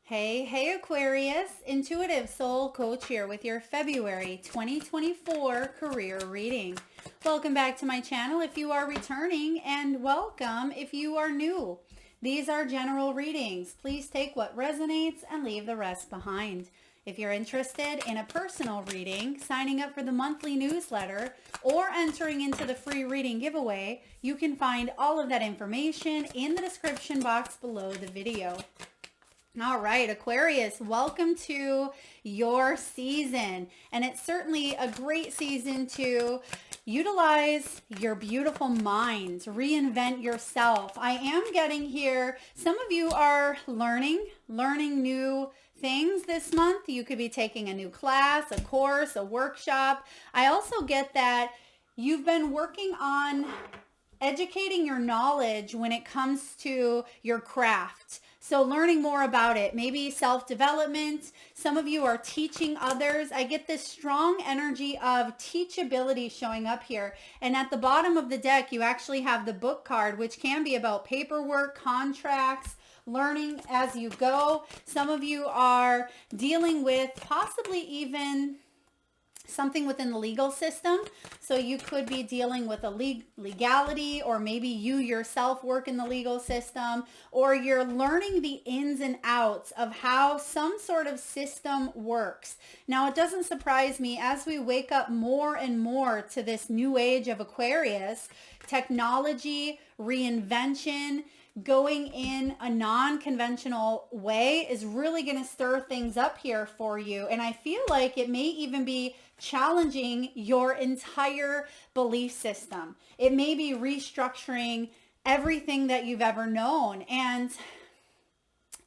Hey Aquarius, Intuitive Soul Coach here with your February 2024 career reading. Welcome back to my channel if you are returning, and welcome if you are new. These are general readings. Please take what resonates and leave the rest behind. If you're interested in a personal reading, signing up for the monthly newsletter, or entering into the free reading giveaway, you can find all of that information in the description box below the video. All right, Aquarius, welcome to your season. And it's certainly a great season to utilize your beautiful mind, reinvent yourself. I am getting here, some of you are learning new things this month. You could be taking a new class, a course, a workshop. I also get that you've been working on educating your knowledge when it comes to your craft. So learning more about it, maybe self-development. Some of you are teaching others. I get this strong energy of teachability showing up here. And at the bottom of the deck, you actually have the book card, which can be about paperwork, contracts, learning as you go. Some of you are dealing with possibly even something within the legal system. So you could be dealing with a legality, or maybe you yourself work in the legal system, or you're learning the ins and outs of how some sort of system works. Now, it doesn't surprise me as we wake up more and more to this new age of Aquarius, technology, reinvention, going in a non-conventional way is really going to stir things up here for you. And I feel like it may even be challenging your entire belief system. It may be restructuring everything that you've ever known. And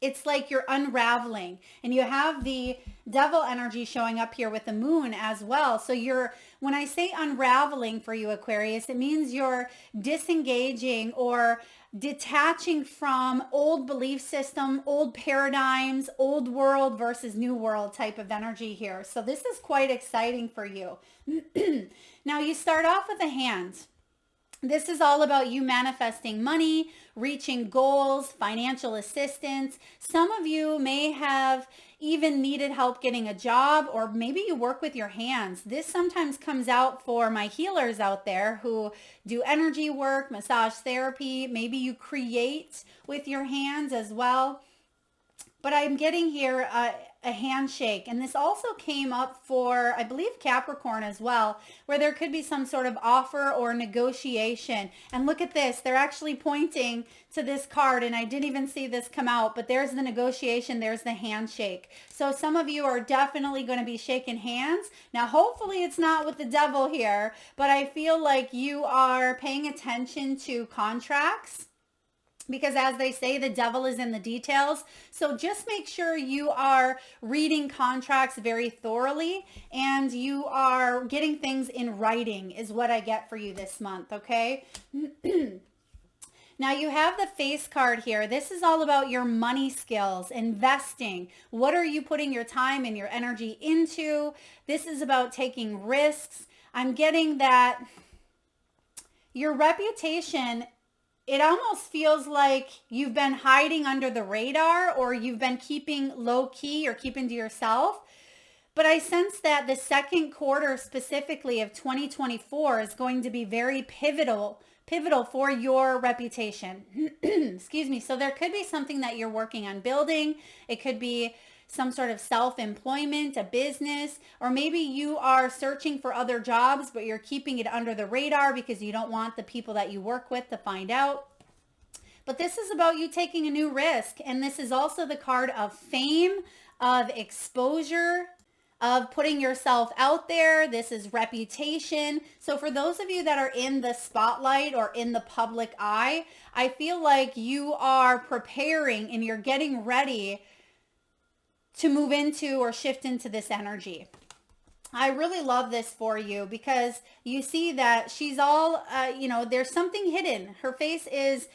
it's like you're unraveling, and you have the devil energy showing up here with the moon as well. So when I say unraveling for you, Aquarius, it means you're disengaging or detaching from old belief system, old paradigms, old world versus new world type of energy here. So this is quite exciting for you. Now you start off with a hand. This is all about you manifesting money, reaching goals, financial assistance. Some of you may have even needed help getting a job, or maybe you work with your hands. This sometimes comes out for my healers out there who do energy work, massage therapy. Maybe you create with your hands as well. But I'm getting here a handshake. And this also came up for, I believe, Capricorn as well, where there could be some sort of offer or negotiation. And look at this. They're actually pointing to this card, and I didn't even see this come out, but there's the negotiation. There's the handshake. So some of you are definitely going to be shaking hands. Now, hopefully it's not with the devil here, but I feel like you are paying attention to contracts, because as they say, the devil is in the details. So just make sure you are reading contracts very thoroughly, and you are getting things in writing is what I get for you this month, okay? Now you have the face card here. This is all about your money skills, investing. What are you putting your time and your energy into? This is about taking risks. I'm getting that your reputation, it almost feels like you've been hiding under the radar, or you've been keeping low key or keeping to yourself. But I sense that the second quarter specifically of 2024 is going to be very pivotal for your reputation. Excuse me. So there could be something that you're working on building. It could be some sort of self-employment, a business, or maybe you are searching for other jobs, but you're keeping it under the radar because you don't want the people that you work with to find out. But this is about you taking a new risk. And this is also the card of fame, of exposure, of putting yourself out there. This is reputation. So for those of you that are in the spotlight or in the public eye, I feel like you are preparing and you're getting ready to move into or shift into this energy. I really love this for you because you see that she's all, there's something hidden. Her face is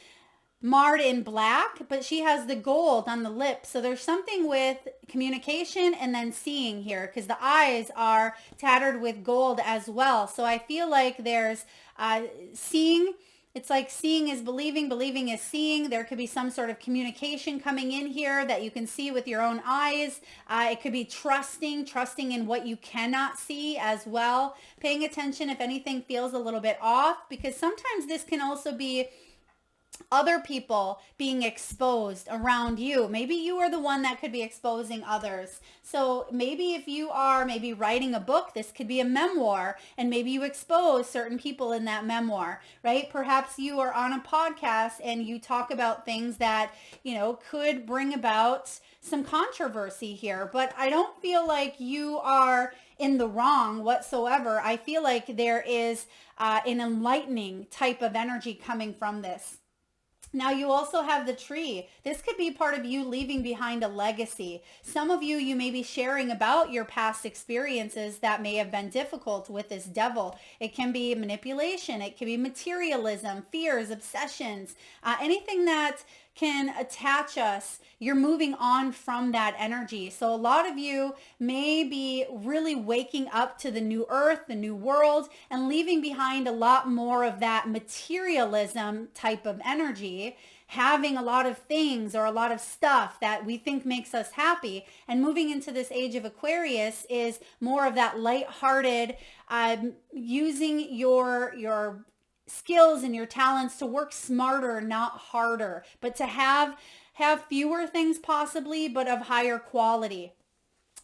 marred in black, but she has the gold on the lips. So there's something with communication and then seeing here, because the eyes are tattered with gold as well. So I feel like there's seeing It's like seeing is believing, believing is seeing. There could be some sort of communication coming in here that you can see with your own eyes. It could be trusting in what you cannot see as well. Paying attention if anything feels a little bit off, because sometimes this can also be other people being exposed around you. Maybe you are the one that could be exposing others. So maybe if you are maybe writing a book, this could be a memoir, and maybe you expose certain people in that memoir, right? Perhaps you are on a podcast and you talk about things that, could bring about some controversy here, but I don't feel like you are in the wrong whatsoever. I feel like there is an enlightening type of energy coming from this. Now you also have the tree. This could be part of you leaving behind a legacy. Some of you may be sharing about your past experiences that may have been difficult with this devil. It can be manipulation. It can be materialism, fears, obsessions, anything that can attach us. You're moving on from that energy. So a lot of you may be really waking up to the new earth, the new world, and leaving behind a lot more of that materialism type of energy, having a lot of things or a lot of stuff that we think makes us happy. And moving into this age of Aquarius is more of that lighthearted, using your skills and your talents to work smarter, not harder, but to have fewer things possibly, but of higher quality.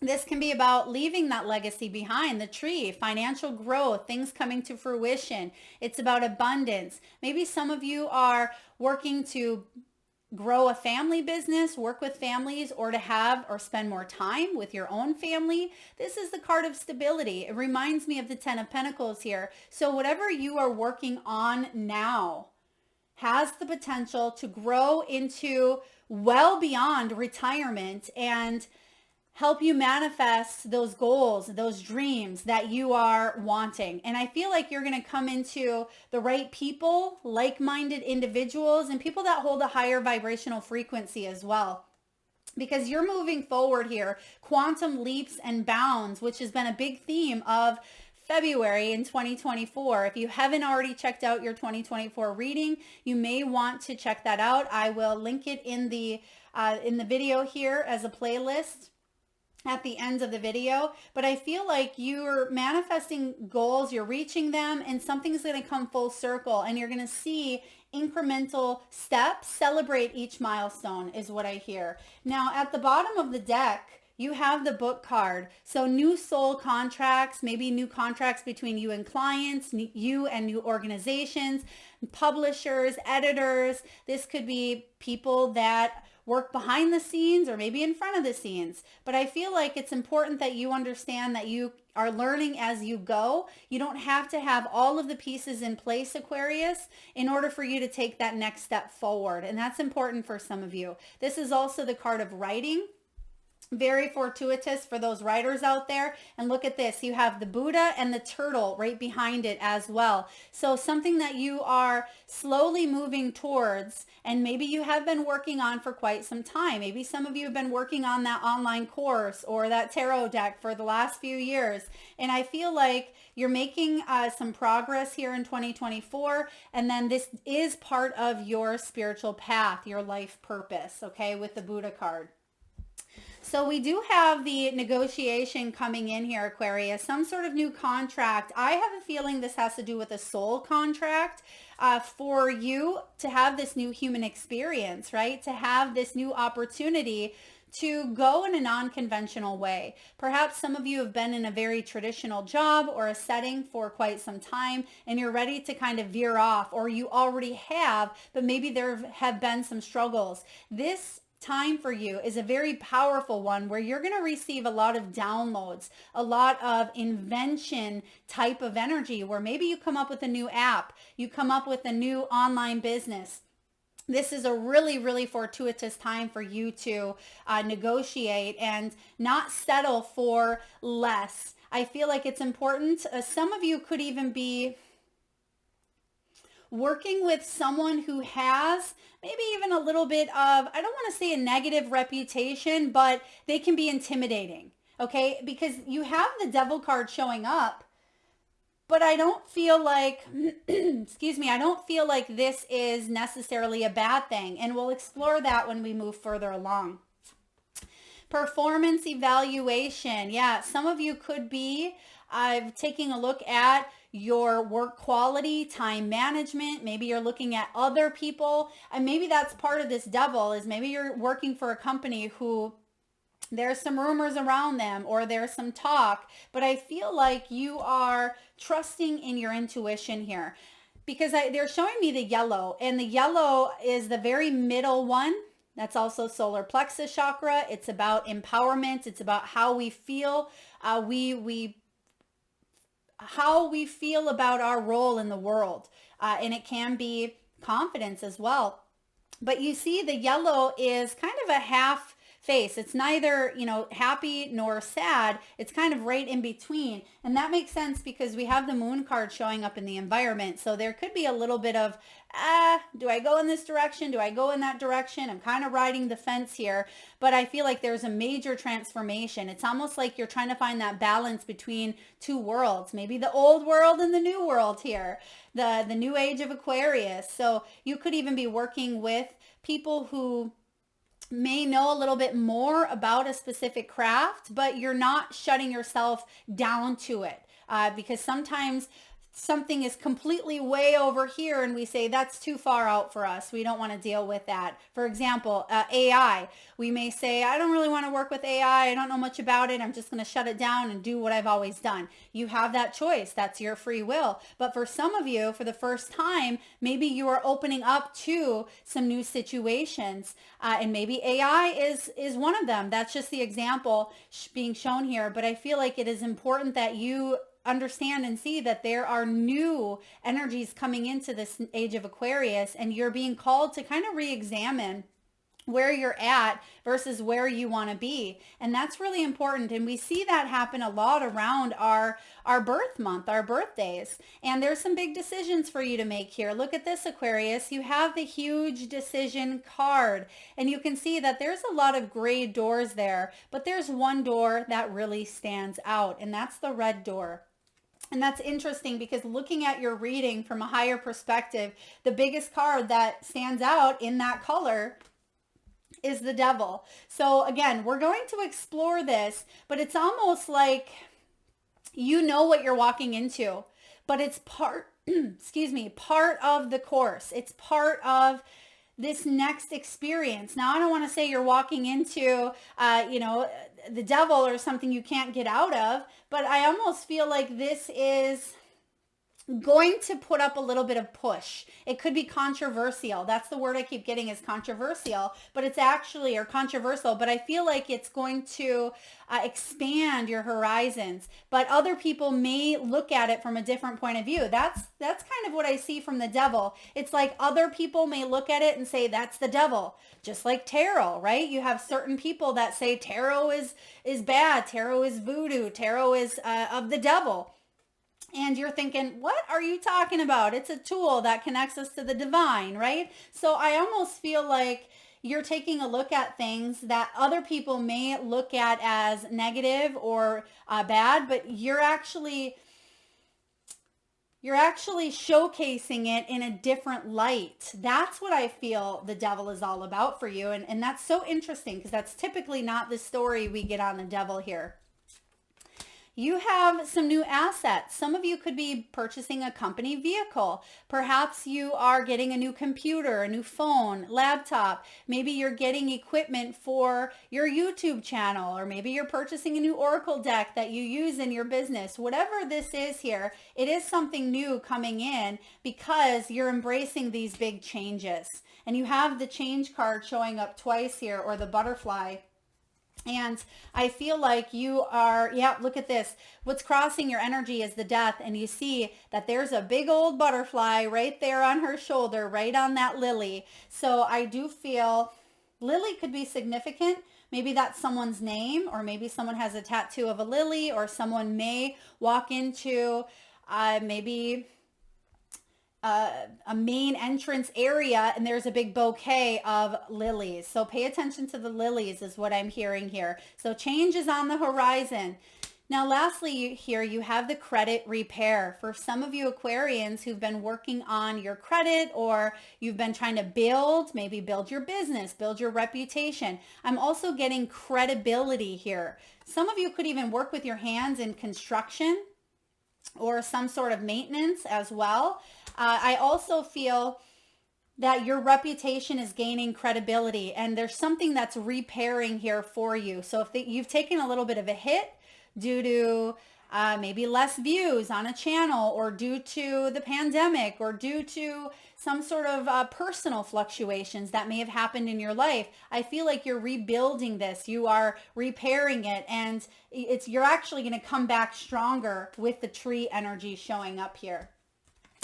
This can be about leaving that legacy behind, the tree, financial growth, things coming to fruition. It's about abundance. Maybe some of you are working to grow a family business, work with families, or to have or spend more time with your own family. This is the card of stability. It reminds me of the Ten of Pentacles here. So whatever you are working on now has the potential to grow into well beyond retirement and help you manifest those goals, those dreams that you are wanting. And I feel like you're going to come into the right people, like-minded individuals, and people that hold a higher vibrational frequency as well. Because you're moving forward here, quantum leaps and bounds, which has been a big theme of February in 2024. If you haven't already checked out your 2024 reading, you may want to check that out. I will link it in the video here as a playlist at the end of the video. But I feel like you're manifesting goals, you're reaching them, and something's going to come full circle, and you're going to see incremental steps. Celebrate each milestone is what I hear. Now at the bottom of the deck, you have the book card. So new soul contracts, maybe new contracts between you and clients, you and new organizations, publishers, editors. This could be people that work behind the scenes or maybe in front of the scenes. But I feel like it's important that you understand that you are learning as you go. You don't have to have all of the pieces in place, Aquarius, in order for you to take that next step forward. And that's important for some of you. This is also the card of writing. Very fortuitous for those writers out there. And look at this. You have the Buddha and the turtle right behind it as well. So something that you are slowly moving towards, and maybe you have been working on for quite some time. Maybe some of you have been working on that online course or that tarot deck for the last few years. And I feel like you're making some progress here in 2024. And then this is part of your spiritual path, your life purpose, okay, with the Buddha card. So we do have the negotiation coming in here, Aquarius, some sort of new contract. I have a feeling this has to do with a soul contract for you to have this new human experience, right? To have this new opportunity to go in a non-conventional way. Perhaps some of you have been in a very traditional job or a setting for quite some time, and you're ready to kind of veer off, or you already have, but maybe there have been some struggles. This time for you is a very powerful one where you're going to receive a lot of downloads, a lot of invention type of energy, where maybe you come up with a new app, you come up with a new online business. This is a really, really fortuitous time for you to negotiate and not settle for less. I feel like it's important. Some of you could even be working with someone who has maybe even a little bit of, I don't want to say a negative reputation, but they can be intimidating, okay? Because you have the devil card showing up, but I don't feel like, excuse me, I don't feel like this is necessarily a bad thing. And we'll explore that when we move further along. Performance evaluation. Yeah, some of you could be taking a look at your work quality, time management. Maybe you're looking at other people. And maybe that's part of this devil, is maybe you're working for a company who there's some rumors around them, or there's some talk, but I feel like you are trusting in your intuition here, because they're showing me the yellow, and the yellow is the very middle one. That's also solar plexus chakra. It's about empowerment. It's about how we feel. How we feel about our role in the world. And it can be confidence as well. But you see, the yellow is kind of a half face. It's neither, happy nor sad. It's kind of right in between. And that makes sense because we have the moon card showing up in the environment. So there could be a little bit of, do I go in this direction? Do I go in that direction? I'm kind of riding the fence here, but I feel like there's a major transformation. It's almost like you're trying to find that balance between two worlds, maybe the old world and the new world here, the new age of Aquarius. So you could even be working with people who may know a little bit more about a specific craft, but you're not shutting yourself down to it, because sometimes something is completely way over here and we say that's too far out for us. We don't want to deal with that. For example, AI. We may say, I don't really want to work with AI. I don't know much about it. I'm just going to shut it down and do what I've always done. You have that choice. That's your free will. But for some of you, for the first time, maybe you are opening up to some new situations, and maybe AI is one of them. That's just the example being shown here. But I feel like it is important that you understand and see that there are new energies coming into this age of Aquarius, and you're being called to kind of re-examine where you're at versus where you want to be. And that's really important. And we see that happen a lot around our birth month, our birthdays. And there's some big decisions for you to make here. Look at this, Aquarius. You have the huge decision card, and you can see that there's a lot of gray doors there, but there's one door that really stands out, and that's the red door. And that's interesting because looking at your reading from a higher perspective, the biggest card that stands out in that color is the devil. So again, we're going to explore this, but it's almost like you know what you're walking into, but it's part, excuse me, part of the course. It's part of this next experience. Now, I don't want to say you're walking into, the devil or something you can't get out of, but I almost feel like this is going to put up a little bit of push. It could be controversial. That's the word I keep getting, is controversial, but it's actually, or controversial, but I feel like it's going to expand your horizons, but other people may look at it from a different point of view. That's kind of what I see from the devil. It's like other people may look at it and say, that's the devil. Just like tarot, right? You have certain people that say tarot is bad. Tarot is voodoo. Tarot is of the devil. And you're thinking, what are you talking about? It's a tool that connects us to the divine, right? So I almost feel like you're taking a look at things that other people may look at as negative or bad, but you're actually showcasing it in a different light. That's what I feel the devil is all about for you. And that's so interesting because that's typically not the story we get on the devil here. You have some new assets. Some of you could be purchasing a company vehicle. Perhaps you are getting a new computer, a new phone, laptop. Maybe you're getting equipment for your YouTube channel, or maybe you're purchasing a new Oracle deck that you use in your business. Whatever this is here, it is something new coming in because you're embracing these big changes. And you have the change card showing up twice here, or the butterfly. And I feel like you are, look at this. What's crossing your energy is the death. And you see that there's a big old butterfly right there on her shoulder, right on that lily. So I do feel lily could be significant. Maybe that's someone's name, or maybe someone has a tattoo of a lily, or someone may walk into maybe a main entrance area and there's a big bouquet of lilies. So pay attention to the lilies is what I'm hearing here. So change is on the horizon. Now, lastly, here you have the credit repair. For some of you Aquarians who've been working on your credit, or you've been trying to maybe build your business, build your reputation. I'm also getting credibility here. Some of you could even work with your hands in construction or some sort of maintenance as well. I also feel that your reputation is gaining credibility, and there's something that's repairing here for you. So if you've taken a little bit of a hit due to maybe less views on a channel, or due to the pandemic, or due to some sort of personal fluctuations that may have happened in your life, I feel like you're rebuilding this. You are repairing it, and you're actually going to come back stronger with the tree energy showing up here.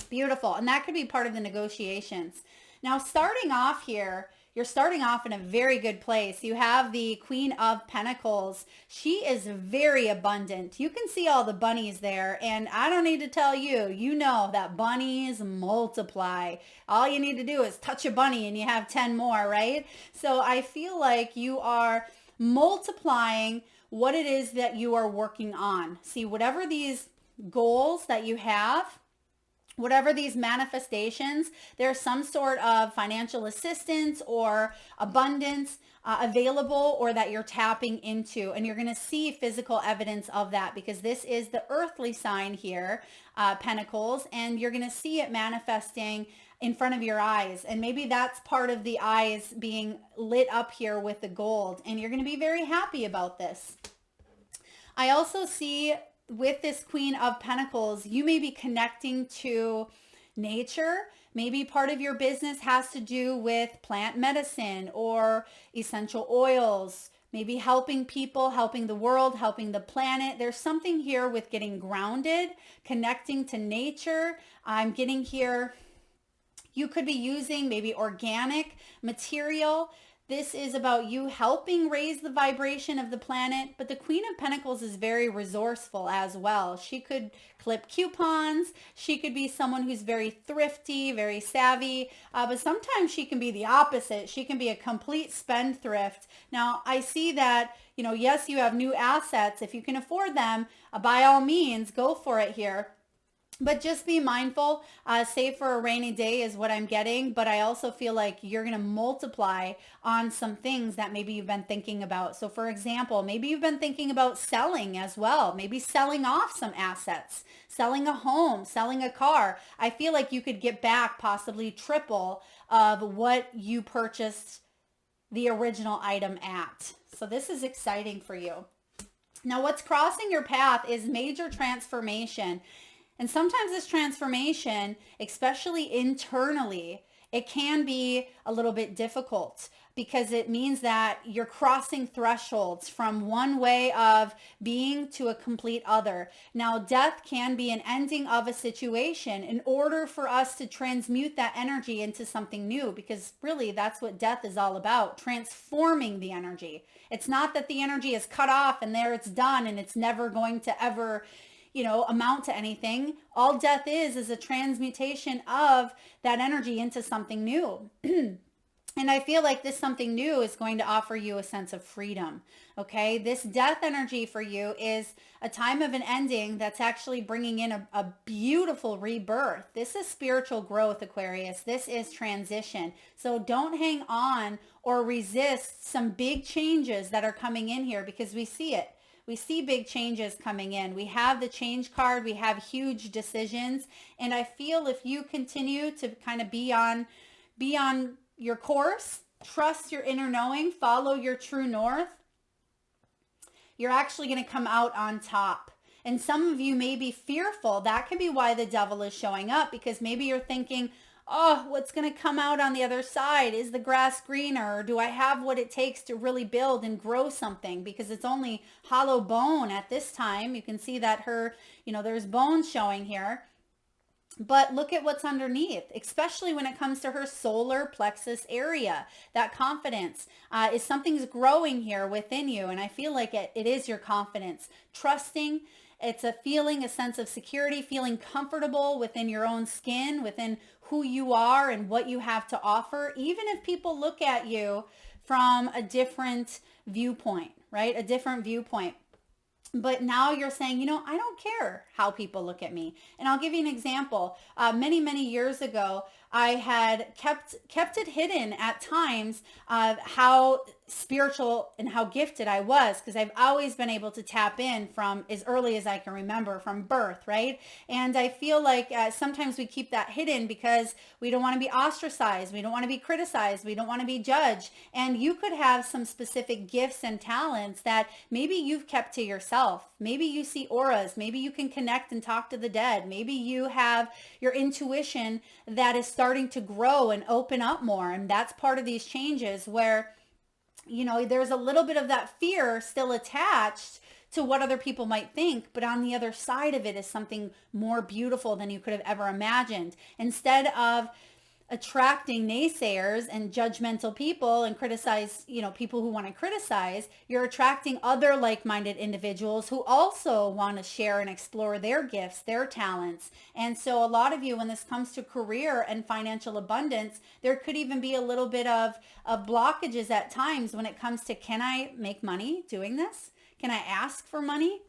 Beautiful. And that could be part of the negotiations. Now, starting off here, you're starting off in a very good place. You have the Queen of Pentacles. She is very abundant. You can see all the bunnies there, and I don't need to tell you, you know that bunnies multiply. All you need to do is touch a bunny and you have 10 more, right? So I feel like you are multiplying what it is that you are working on. See, whatever these goals that you have, whatever these manifestations, there's some sort of financial assistance or abundance available, or that you're tapping into. And you're going to see physical evidence of that, because this is the earthly sign here, Pentacles, and you're going to see it manifesting in front of your eyes. And maybe that's part of the eyes being lit up here with the gold. And you're going to be very happy about this. I also see with this Queen of Pentacles, you may be connecting to nature. Maybe part of your business has to do with plant medicine or essential oils, maybe helping people, helping the world, helping the planet. There's something here with getting grounded, connecting to nature. I'm getting here, you could be using maybe organic material. This is about you helping raise the vibration of the planet, but the Queen of Pentacles is very resourceful as well. She could clip coupons. She could be someone who's very thrifty, very savvy, but sometimes she can be the opposite. She can be a complete spendthrift. Now, I see that, yes, you have new assets. If you can afford them, by all means, go for it here. But just be mindful, save for a rainy day is what I'm getting. But I also feel like you're going to multiply on some things that maybe you've been thinking about. So for example, maybe you've been thinking about selling as well. Maybe selling off some assets, selling a home, selling a car. I feel like you could get back possibly triple of what you purchased the original item at. So this is exciting for you. Now, what's crossing your path is major transformation. And sometimes this transformation, especially internally, it can be a little bit difficult, because it means that you're crossing thresholds from one way of being to a complete other. Now, death can be an ending of a situation in order for us to transmute that energy into something new, because really that's what death is all about, transforming the energy. It's not that the energy is cut off and there it's done and it's never going to ever amount to anything. All death is a transmutation of that energy into something new. And I feel like this something new is going to offer you a sense of freedom. Okay. This death energy for you is a time of an ending that's actually bringing in a beautiful rebirth. This is spiritual growth, Aquarius. This is transition. So don't hang on or resist some big changes that are coming in here, because we see it. We see big changes coming in. We have the change card. We have huge decisions. And I feel if you continue to kind of be on your course, trust your inner knowing, follow your true north, you're actually going to come out on top. And some of you may be fearful. That could be why the devil is showing up, because maybe you're thinking, oh, what's going to come out on the other side? Is the grass greener? Or do I have what it takes to really build and grow something? Because it's only hollow bone at this time. You can see that there's bones showing here. But look at what's underneath, especially when it comes to her solar plexus area. That confidence is something's growing here within you. And I feel like it is your confidence. Trusting. It's a feeling, a sense of security, feeling comfortable within your own skin, within who you are and what you have to offer, even if people look at you from a different viewpoint, right? A different viewpoint. But now you're saying, I don't care how people look at me. And I'll give you an example. Many years ago, I had kept it hidden at times of how spiritual and how gifted I was, because I've always been able to tap in from as early as I can remember, from birth, right? And I feel like sometimes we keep that hidden because we don't want to be ostracized, we don't want to be criticized, we don't want to be judged. And you could have some specific gifts and talents that maybe you've kept to yourself. Maybe you see auras, maybe you can connect and talk to the dead, maybe you have your intuition that is starting to grow and open up more. And that's part of these changes where there's a little bit of that fear still attached to what other people might think, but on the other side of it is something more beautiful than you could have ever imagined. Instead of attracting naysayers and judgmental people and people who want to criticize, you're attracting other like-minded individuals who also want to share and explore their gifts, their talents. And so a lot of you, when this comes to career and financial abundance, there could even be a little bit of blockages at times when it comes to, can I make money doing this? Can I ask for money?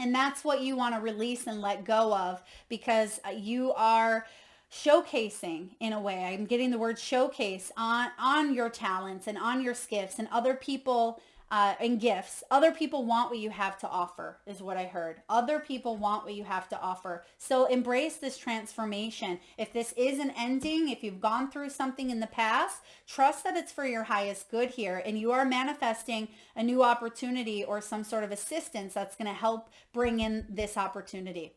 And that's what you want to release and let go of, because you are showcasing, in a way, I'm getting the word showcase on your talents and on your gifts, and other people and gifts. Other people want what you have to offer, is what I heard. Other people want what you have to offer. So embrace this transformation. If this is an ending, if you've gone through something in the past, trust that it's for your highest good here, and you are manifesting a new opportunity or some sort of assistance that's going to help bring in this opportunity.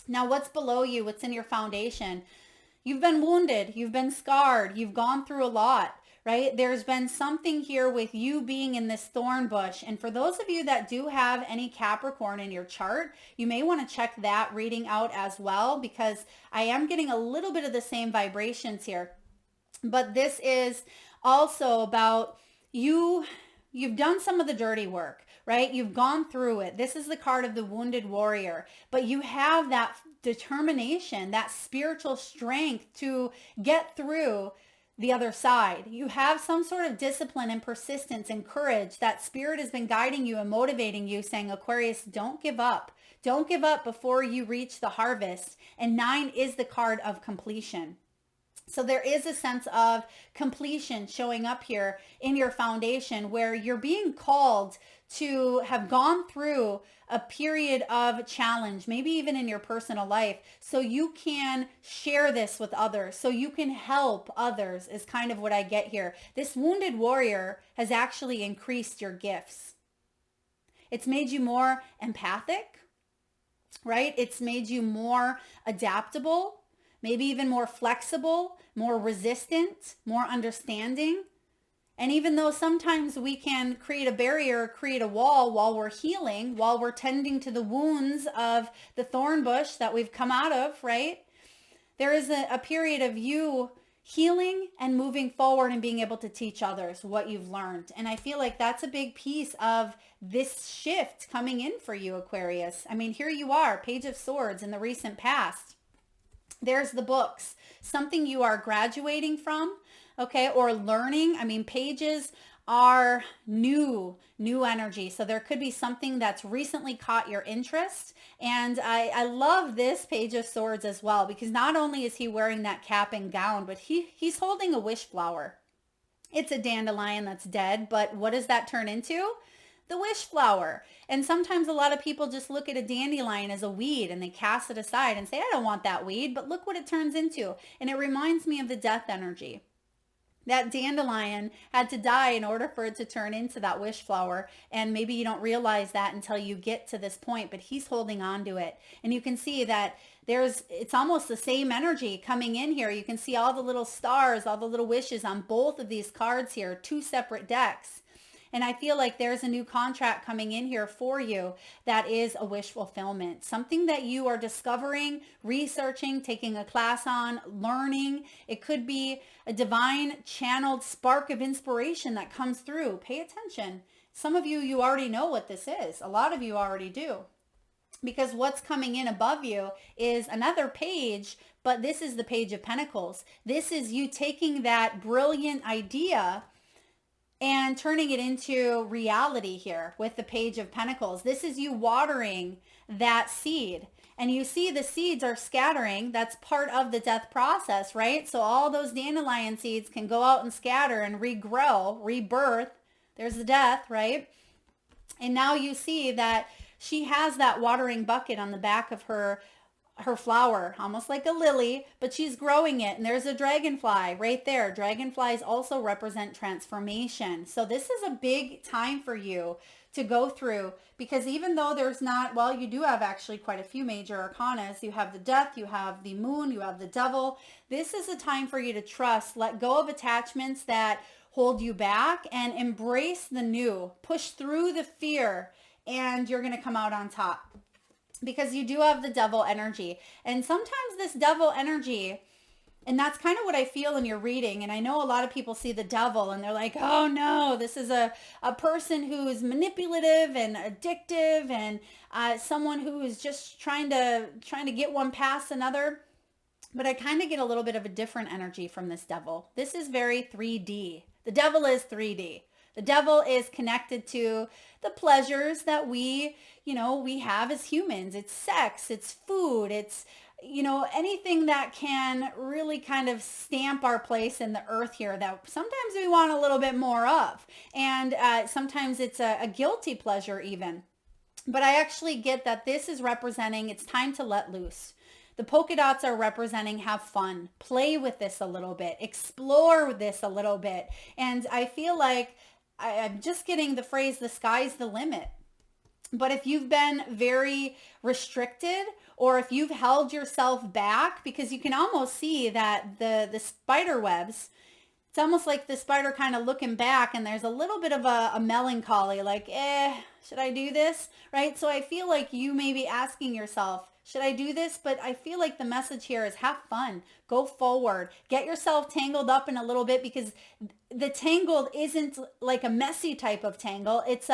Now, what's below you? What's in your foundation? You've been wounded. You've been scarred. You've gone through a lot, right? There's been something here with you being in this thorn bush. And for those of you that do have any Capricorn in your chart, you may want to check that reading out as well, because I am getting a little bit of the same vibrations here. But this is also about you've done some of the dirty work, right? You've gone through it. This is the card of the wounded warrior, but you have that determination, that spiritual strength to get through the other side. You have some sort of discipline and persistence and courage. That spirit has been guiding you and motivating you, saying, Aquarius, don't give up. Don't give up before you reach the harvest. And 9 is the card of completion. So there is a sense of completion showing up here in your foundation, where you're being called to have gone through a period of challenge, maybe even in your personal life, so you can share this with others, so you can help others, is kind of what I get here. This wounded warrior has actually increased your gifts. It's made you more empathic, right? It's made you more adaptable, maybe even more flexible, more resistant, more understanding. And even though sometimes we can create a barrier, create a wall while we're healing, while we're tending to the wounds of the thorn bush that we've come out of, right? There is a period of you healing and moving forward and being able to teach others what you've learned. And I feel like that's a big piece of this shift coming in for you, Aquarius. I mean, here you are, Page of Swords in the recent past. There's the books, something you are graduating from, okay, or learning. I mean, pages are new energy. So there could be something that's recently caught your interest. And I love this Page of Swords as well, because not only is he wearing that cap and gown, but he's holding a wish flower. It's a dandelion that's dead, but what does that turn into? The wish flower. And sometimes a lot of people just look at a dandelion as a weed and they cast it aside and say, I don't want that weed, but look what it turns into. And it reminds me of the death energy. That dandelion had to die in order for it to turn into that wish flower. And maybe you don't realize that until you get to this point, but he's holding on to it. And you can see that it's almost the same energy coming in here. You can see all the little stars, all the little wishes on both of these cards here, 2 separate decks. And I feel like there's a new contract coming in here for you that is a wish fulfillment, something that you are discovering, researching, taking a class on, learning. It could be a divine channeled spark of inspiration that comes through. Pay attention. Some of you already know what this is. A lot of you already do. Because what's coming in above you is another page, but this is the Page of Pentacles. This is you taking that brilliant idea and turning it into reality here with the Page of Pentacles. This is you watering that seed. And you see the seeds are scattering. That's part of the death process, right? So all those dandelion seeds can go out and scatter and regrow, rebirth. There's the death, right? And now you see that she has that watering bucket on the back of her flower, almost like a lily, but she's growing it. And there's a dragonfly right there. Dragonflies also represent transformation. So this is a big time for you to go through, because even though there's not, well, you do have actually quite a few major arcanas. You have the death, you have the moon, you have the devil. This is a time for you to trust, let go of attachments that hold you back, and embrace the new. Push through the fear, and you're going to come out on top, because you do have the devil energy. And sometimes this devil energy, and that's kind of what I feel in your reading. And I know a lot of people see the devil and they're like, oh no, this is a person who is manipulative and addictive, and someone who is just trying to get one past another. But I kind of get a little bit of a different energy from this devil. This is very 3D. The devil is 3D. The devil is connected to the pleasures that we have as humans. It's sex, it's food, it's, anything that can really kind of stamp our place in the earth here that sometimes we want a little bit more of. And sometimes it's a guilty pleasure even. But I actually get that this is representing, it's time to let loose. The polka dots are representing have fun, play with this a little bit, explore this a little bit. And I feel like I'm just getting the phrase, the sky's the limit. But if you've been very restricted, or if you've held yourself back, because you can almost see that the spider webs, it's almost like the spider kind of looking back, and there's a little bit of a melancholy, like, should I do this? Right? So I feel like you may be asking yourself, should I do this? But I feel like the message here is have fun, go forward, get yourself tangled up in a little bit, because the tangled isn't like a messy type of tangle. It's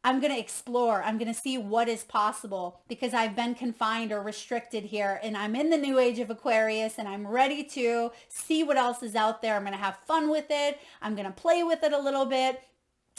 I'm going to explore. I'm going to see what is possible, because I've been confined or restricted here, and I'm in the new age of Aquarius, and I'm ready to see what else is out there. I'm going to have fun with it. I'm going to play with it a little bit.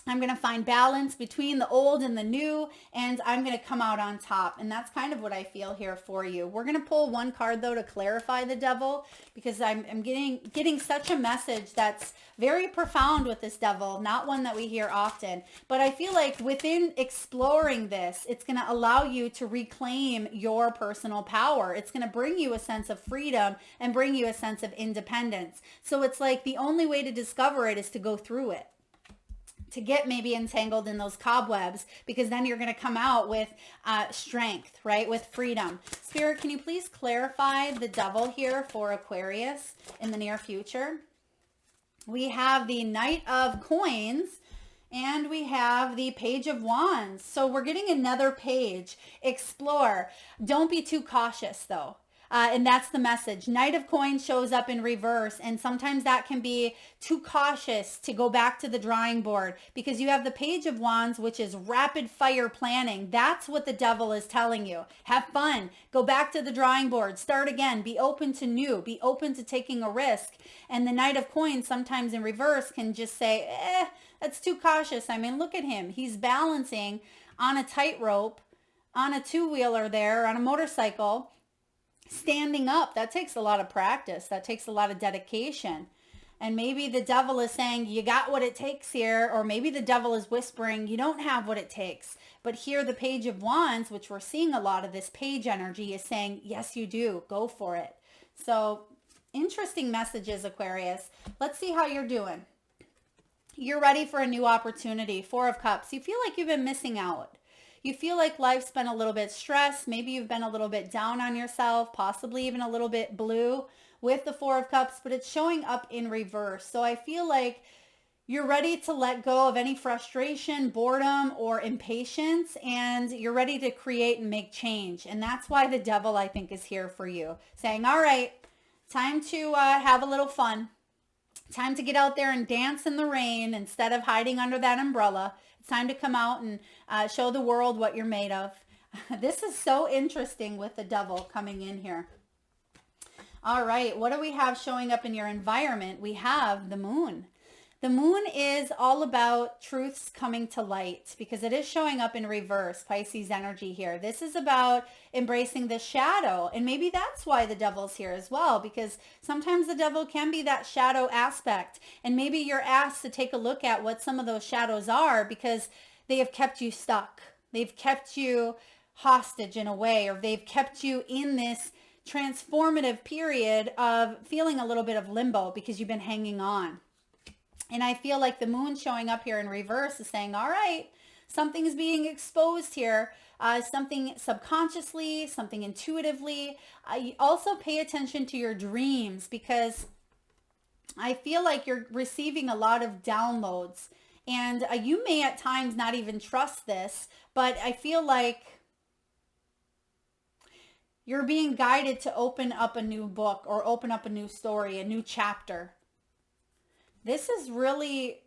I'm going to find balance between the old and the new, and I'm going to come out on top. And that's kind of what I feel here for you. We're going to pull one card, though, to clarify the devil, because I'm getting such a message that's very profound with this devil, not one that we hear often. But I feel like within exploring this, it's going to allow you to reclaim your personal power. It's going to bring you a sense of freedom and bring you a sense of independence. So it's like the only way to discover it is to go through it, to get maybe entangled in those cobwebs, because then you're going to come out with strength, right? With freedom. Spirit, can you please clarify the devil here for Aquarius in the near future? We have the Knight of Coins, and we have the Page of Wands. So we're getting another page. Explore. Don't be too cautious, though. And that's the message. Knight of Coins shows up in reverse, and sometimes that can be too cautious to go back to the drawing board, because you have the Page of Wands, which is rapid fire planning. That's what the devil is telling you. Have fun. Go back to the drawing board. Start again. Be open to new. Be open to taking a risk. And the Knight of Coins sometimes in reverse can just say, that's too cautious. I mean, look at him. He's balancing on a tightrope, on a two-wheeler there, on a motorcycle, standing up. That takes a lot of practice. That takes a lot of dedication. And maybe the devil is saying, you got what it takes here. Or maybe the devil is whispering, you don't have what it takes. But here the Page of Wands, which we're seeing a lot of this page energy, is saying, yes, you do. Go for it. So interesting messages, Aquarius. Let's see how you're doing. You're ready for a new opportunity. Four of Cups. You feel like you've been missing out. You feel like life's been a little bit stressed. Maybe you've been a little bit down on yourself, possibly even a little bit blue with the Four of Cups, but it's showing up in reverse. So I feel like you're ready to let go of any frustration, boredom, or impatience, and you're ready to create and make change. And that's why the devil, I think, is here for you, saying, all right, time to have a little fun. Time to get out there and dance in the rain instead of hiding under that umbrella. It's time to come out and show the world what you're made of. This is so interesting with the devil coming in here. All right, what do we have showing up in your environment? We have the moon. The moon is all about truths coming to light because it is showing up in reverse, Pisces energy here. This is about embracing the shadow. And maybe that's why the devil's here as well, because sometimes the devil can be that shadow aspect. And maybe you're asked to take a look at what some of those shadows are because they have kept you stuck. They've kept you hostage in a way, or they've kept you in this transformative period of feeling a little bit of limbo because you've been hanging on. And I feel like the moon showing up here in reverse is saying, all right, something's being exposed here, something subconsciously, something intuitively. Also pay attention to your dreams because I feel like you're receiving a lot of downloads. And you may at times not even trust this, but I feel like you're being guided to open up a new book or open up a new story, a new chapter. This is really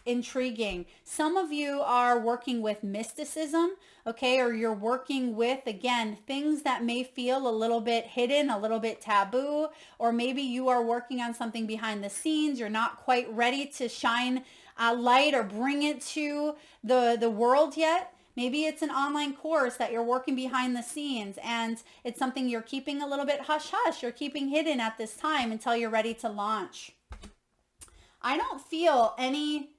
intriguing. Some of you are working with mysticism, okay, or you're working with, again, things that may feel a little bit hidden, a little bit taboo, or maybe you are working on something behind the scenes. You're not quite ready to shine a light or bring it to the world yet. Maybe it's an online course that you're working behind the scenes and it's something you're keeping a little bit hush-hush. You're keeping hidden at this time until you're ready to launch. I don't feel any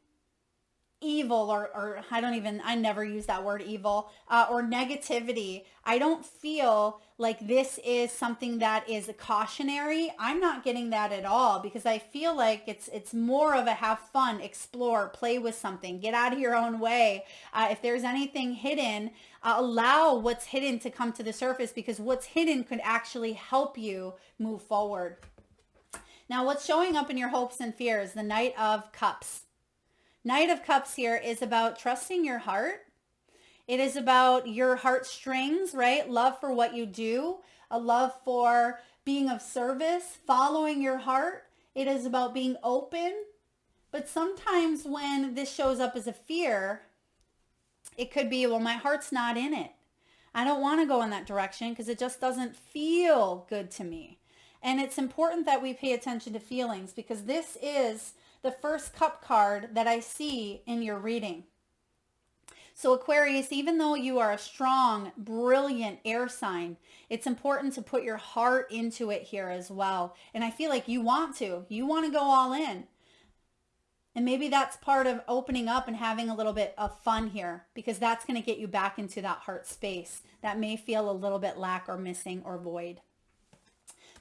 evil or I never use that word evil, or negativity. I don't feel like this is something that is a cautionary. I'm not getting that at all because I feel like it's more of a have fun, explore, play with something, get out of your own way. If there's anything hidden, allow what's hidden to come to the surface because what's hidden could actually help you move forward. Now, what's showing up in your hopes and fears? The Knight of Cups. Knight of Cups here is about trusting your heart. It is about your heartstrings, right? Love for what you do, a love for being of service, following your heart. It is about being open. But sometimes when this shows up as a fear, it could be, well, my heart's not in it. I don't want to go in that direction because it just doesn't feel good to me. And it's important that we pay attention to feelings because this is the first cup card that I see in your reading. So Aquarius, even though you are a strong, brilliant air sign, it's important to put your heart into it here as well. And I feel like you want to go all in. And maybe that's part of opening up and having a little bit of fun here because that's going to get you back into that heart space that may feel a little bit lack or missing or void.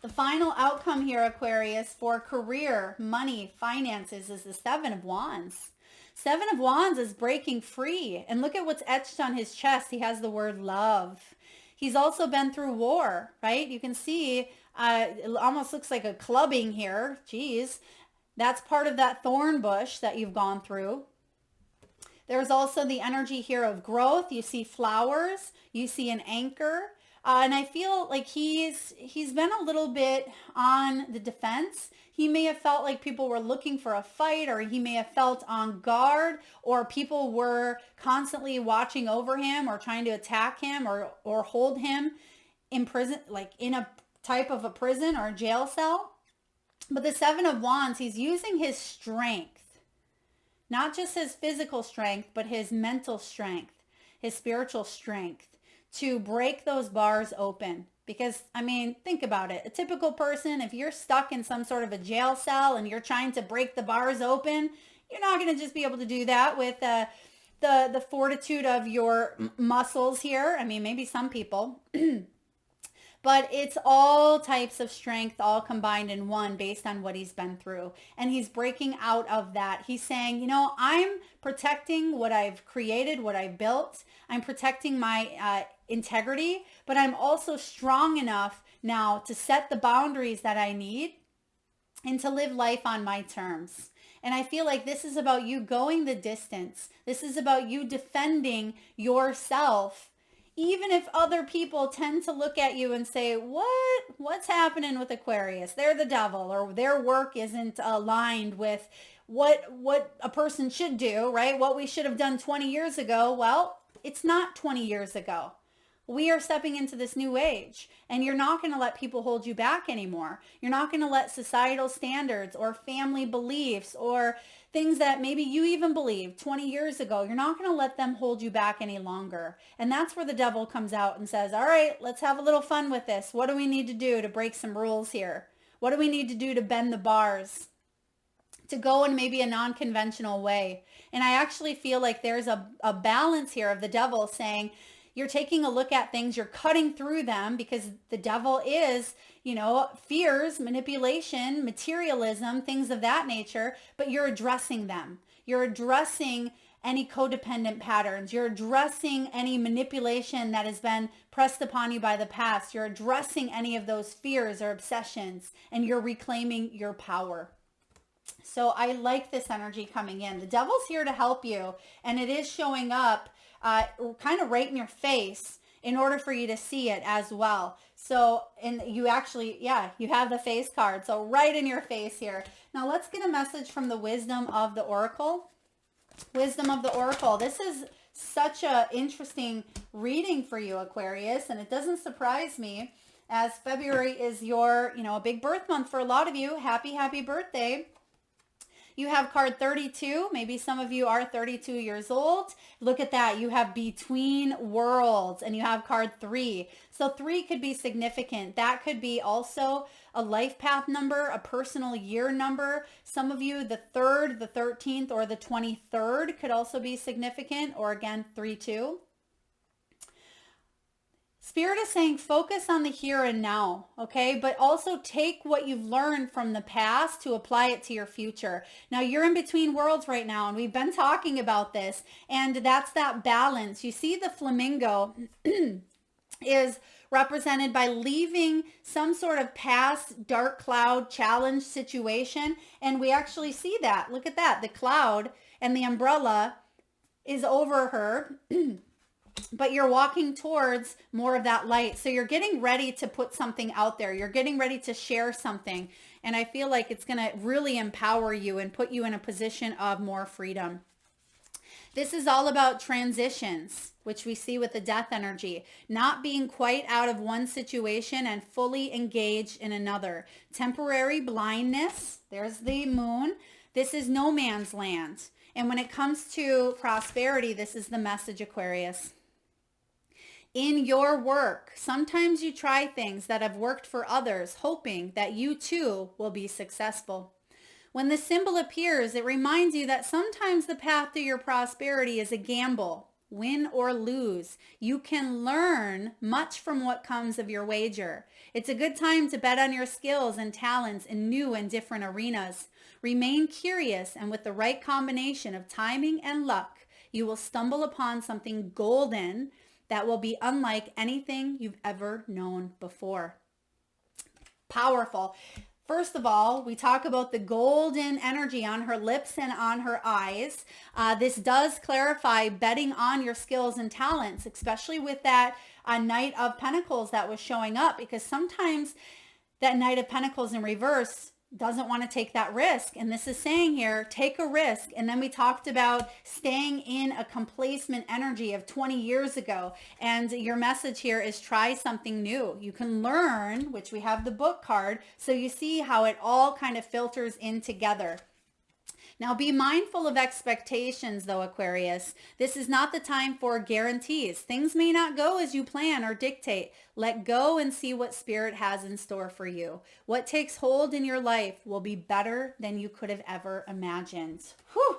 The final outcome here, Aquarius, for career, money, finances is the Seven of Wands. Seven of Wands is breaking free. And look at what's etched on his chest. He has the word love. He's also been through war, right? You can see it almost looks like a clubbing here. Geez, that's part of that thorn bush that you've gone through. There's also the energy here of growth. You see flowers. You see an anchor. And I feel like he's been a little bit on the defense. He may have felt like people were looking for a fight, or he may have felt on guard, or people were constantly watching over him or trying to attack him or hold him in prison, like in a type of a prison or a jail cell. But the Seven of Wands, he's using his strength, not just his physical strength, but his mental strength, his spiritual strength, to break those bars open. Because, I mean, think about it. A typical person, if you're stuck in some sort of a jail cell and you're trying to break the bars open, you're not going to just be able to do that with the fortitude of your muscles here. I mean, maybe some people. But it's all types of strength all combined in one based on what he's been through. And he's breaking out of that. He's saying, you know, I'm protecting what I've created, what I've built. I'm protecting my integrity, but I'm also strong enough now to set the boundaries that I need and to live life on my terms. And I feel like this is about you going the distance. This is about you defending yourself. Even if other people tend to look at you and say, what's happening with Aquarius? They're the devil, or their work isn't aligned with what a person should do, right? What we should have done 20 years ago. Well, it's not 20 years ago. We are stepping into this new age, and you're not going to let people hold you back anymore. You're not going to let societal standards or family beliefs or things that maybe you even believed 20 years ago, you're not going to let them hold you back any longer. And that's where the devil comes out and says, all right, let's have a little fun with this. What do we need to do to break some rules here? What do we need to do to bend the bars? To go in maybe a non-conventional way. And I actually feel like there's a balance here of the devil saying, you're taking a look at things, you're cutting through them, because the devil is, fears, manipulation, materialism, things of that nature, but you're addressing them. You're addressing any codependent patterns. You're addressing any manipulation that has been pressed upon you by the past. You're addressing any of those fears or obsessions, and you're reclaiming your power. So I like this energy coming in. The devil's here to help you, and it is showing up kind of right in your face in order for you to see it as well. So, and you actually, you have the face card. So right in your face here. Now let's get a message from the wisdom of the oracle. Wisdom of the oracle. This is such a interesting reading for you, Aquarius, and it doesn't surprise me, as February is your, a big birth month for a lot of you. Happy birthday. You have card 32. Maybe some of you are 32 years old. Look at that. You have between worlds, and you have card 3. So 3 could be significant. That could be also a life path number, a personal year number. Some of you, the 3rd, the 13th, or the 23rd could also be significant, or again, 3-2. Spirit is saying focus on the here and now, okay? But also take what you've learned from the past to apply it to your future. Now, you're in between worlds right now, and we've been talking about this, and that's that balance. You see the flamingo is represented by leaving some sort of past dark cloud challenge situation, and we actually see that. Look at that. The cloud and the umbrella is over her. But you're walking towards more of that light. So you're getting ready to put something out there. You're getting ready to share something. And I feel like it's going to really empower you and put you in a position of more freedom. This is all about transitions, which we see with the death energy. Not being quite out of one situation and fully engaged in another. Temporary blindness. There's the moon. This is no man's land. And when it comes to prosperity, this is the message, Aquarius. In your work, sometimes you try things that have worked for others, hoping that you too will be successful. When the symbol appears, it reminds you that sometimes the path to your prosperity is a gamble, win or lose. You can learn much from what comes of your wager. It's a good time to bet on your skills and talents in new and different arenas. Remain curious, and with the right combination of timing and luck, you will stumble upon something golden that will be unlike anything you've ever known before. Powerful. First of all, we talk about the golden energy on her lips and on her eyes. This does clarify betting on your skills and talents, especially with that Knight of Pentacles that was showing up, because sometimes that Knight of Pentacles in reverse doesn't want to take that risk. And this is saying here, take a risk. And then we talked about staying in a complacent energy of 20 years ago. And your message here is try something new. You can learn, which we have the book card. So you see how it all kind of filters in together. Now be mindful of expectations though, Aquarius. This is not the time for guarantees. Things may not go as you plan or dictate. Let go and see what Spirit has in store for you. What takes hold in your life will be better than you could have ever imagined. Whew.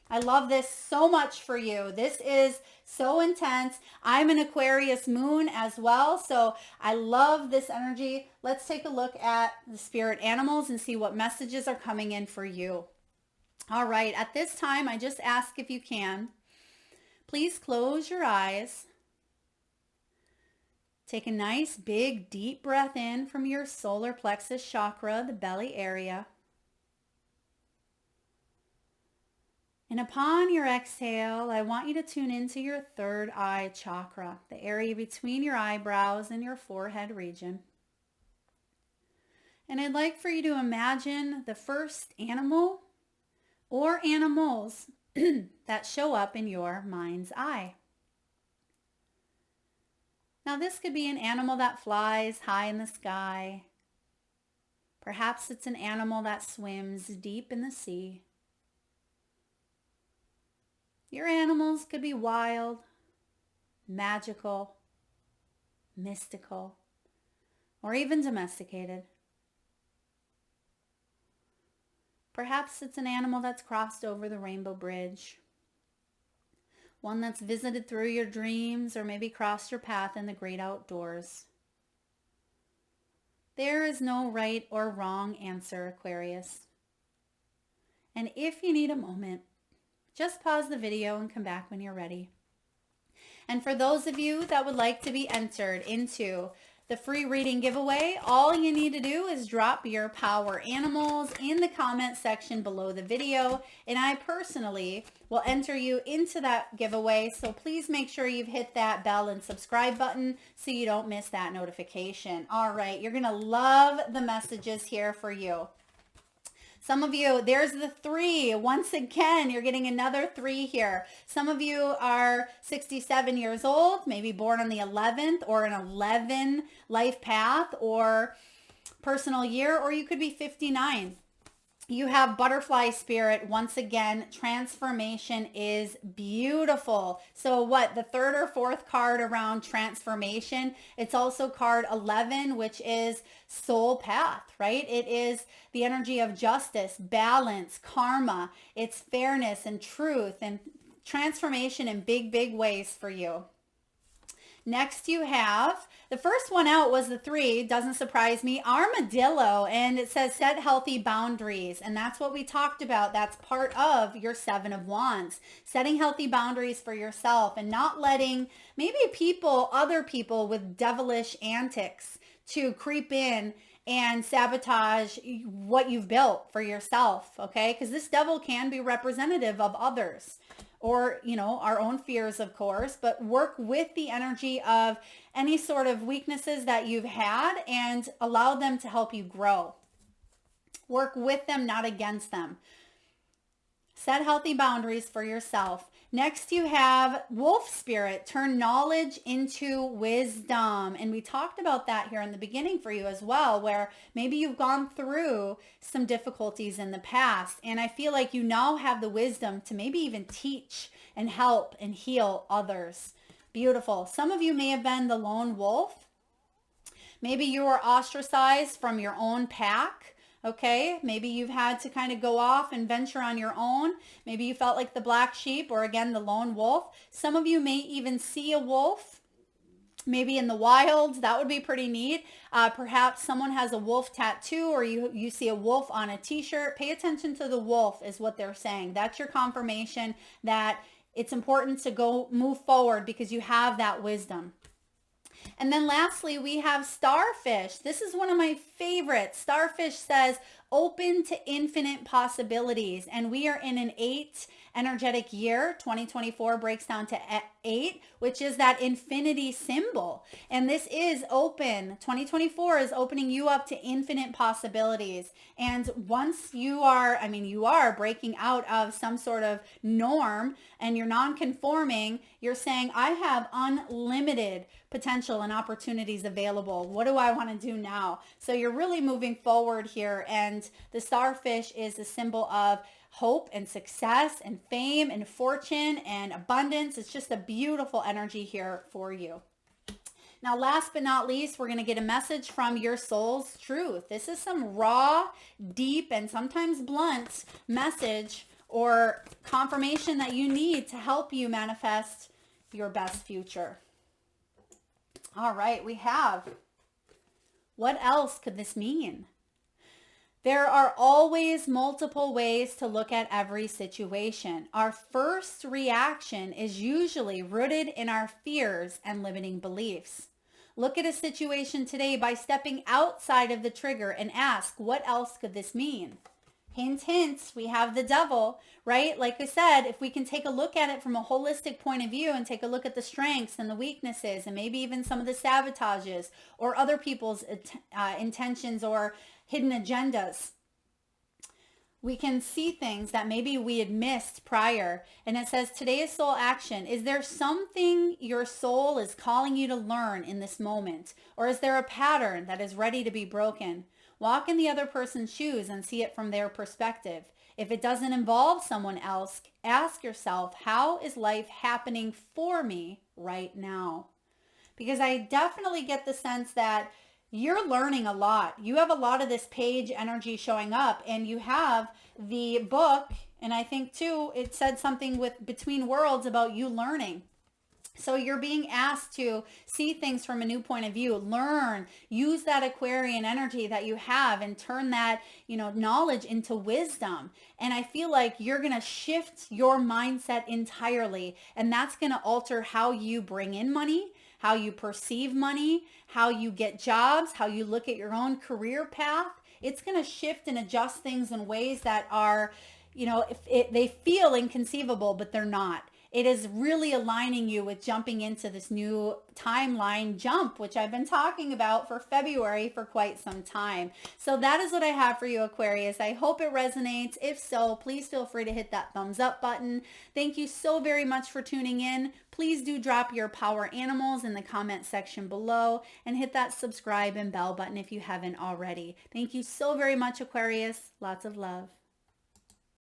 I love this so much for you. This is so intense. I'm an Aquarius moon as well, so I love this energy. Let's take a look at the spirit animals and see what messages are coming in for you. All right, at this time, I just ask if you can, please close your eyes. Take a nice, big, deep breath in from your solar plexus chakra, the belly area. And upon your exhale, I want you to tune into your third eye chakra, the area between your eyebrows and your forehead region. And I'd like for you to imagine the first animal or animals that show up in your mind's eye. Now this could be an animal that flies high in the sky. Perhaps it's an animal that swims deep in the sea. Your animals could be wild, magical, mystical, or even domesticated. Perhaps it's an animal that's crossed over the rainbow bridge, one that's visited through your dreams or maybe crossed your path in the great outdoors. There is no right or wrong answer, Aquarius. And if you need a moment, just pause the video and come back when you're ready. And for those of you that would like to be entered into the free reading giveaway, all you need to do is drop your power animals in the comment section below the video, and I personally will enter you into that giveaway. So please make sure you've hit that bell and subscribe button so you don't miss that notification. All right, you're gonna love the messages here for you. Some of you, there's the 3. Once again, you're getting another 3 here. Some of you are 67 years old, maybe born on the 11th or an 11 life path or personal year, or you could be 59. You have butterfly spirit. Once again, transformation is beautiful. So what, the 3rd or 4th card around transformation, it's also card 11, which is soul path, right? It is the energy of justice, balance, karma. It's fairness and truth and transformation in big, big ways for you. Next you have, the first one out was the 3, doesn't surprise me, armadillo, and it says set healthy boundaries, and that's what we talked about. That's part of your 7 of Wands, setting healthy boundaries for yourself and not letting maybe other people with devilish antics to creep in and sabotage what you've built for yourself, okay? Because this devil can be representative of others, or, you know, our own fears, of course, but work with the energy of any sort of weaknesses that you've had and allow them to help you grow. Work with them, not against them. Set healthy boundaries for yourself. Next, you have wolf spirit, turn knowledge into wisdom. And we talked about that here in the beginning for you as well, where maybe you've gone through some difficulties in the past. And I feel like you now have the wisdom to maybe even teach and help and heal others. Beautiful. Some of you may have been the lone wolf. Maybe you were ostracized from your own pack. Okay, maybe you've had to kind of go off and venture on your own. Maybe you felt like the black sheep, or again, the lone wolf. Some of you may even see a wolf, maybe in the wild. That would be pretty neat. Perhaps someone has a wolf tattoo, or you see a wolf on a t-shirt. Pay attention to the wolf is what they're saying. That's your confirmation that it's important to go move forward because you have that wisdom. And then lastly, we have starfish. This is one of my favorites. Starfish says, open to infinite possibilities. And we are in an 8 energetic year. 2024 breaks down to 8, which is that infinity symbol. And this is open. 2024 is opening you up to infinite possibilities. And once you are breaking out of some sort of norm and you're non-conforming, you're saying, I have unlimited potential and opportunities available. What do I want to do now? So you're really moving forward here. And the starfish is a symbol of hope and success and fame and fortune and abundance. It's just a beautiful energy here for you. Now, last but not least, we're going to get a message from your soul's truth. This is some raw, deep, and sometimes blunt message or confirmation that you need to help you manifest your best future. All right, we have, what else could this mean? There are always multiple ways to look at every situation. Our first reaction is usually rooted in our fears and limiting beliefs. Look at a situation today by stepping outside of the trigger and ask, what else could this mean? Hint, hint, we have the devil, right? Like I said, if we can take a look at it from a holistic point of view and take a look at the strengths and the weaknesses and maybe even some of the sabotages or other people's intentions or hidden agendas, we can see things that maybe we had missed prior. And it says, today is soul action. Is there something your soul is calling you to learn in this moment? Or is there a pattern that is ready to be broken? Walk in the other person's shoes and see it from their perspective. If it doesn't involve someone else, ask yourself, how is life happening for me right now? Because I definitely get the sense that you're learning a lot. You have a lot of this page energy showing up, and you have the book. And I think too, it said something with Between Worlds about you learning. So you're being asked to see things from a new point of view, learn, use that Aquarian energy that you have and turn that, knowledge into wisdom. And I feel like you're going to shift your mindset entirely. And that's going to alter how you bring in money, how you perceive money, how you get jobs, how you look at your own career path. It's going to shift and adjust things in ways that are, they feel inconceivable, but they're not. It is really aligning you with jumping into this new timeline jump, which I've been talking about for February for quite some time. So that is what I have for you, Aquarius. I hope it resonates. If so, please feel free to hit that thumbs up button. Thank you so very much for tuning in. Please do drop your power animals in the comment section below and hit that subscribe and bell button if you haven't already. Thank you so very much, Aquarius. Lots of love.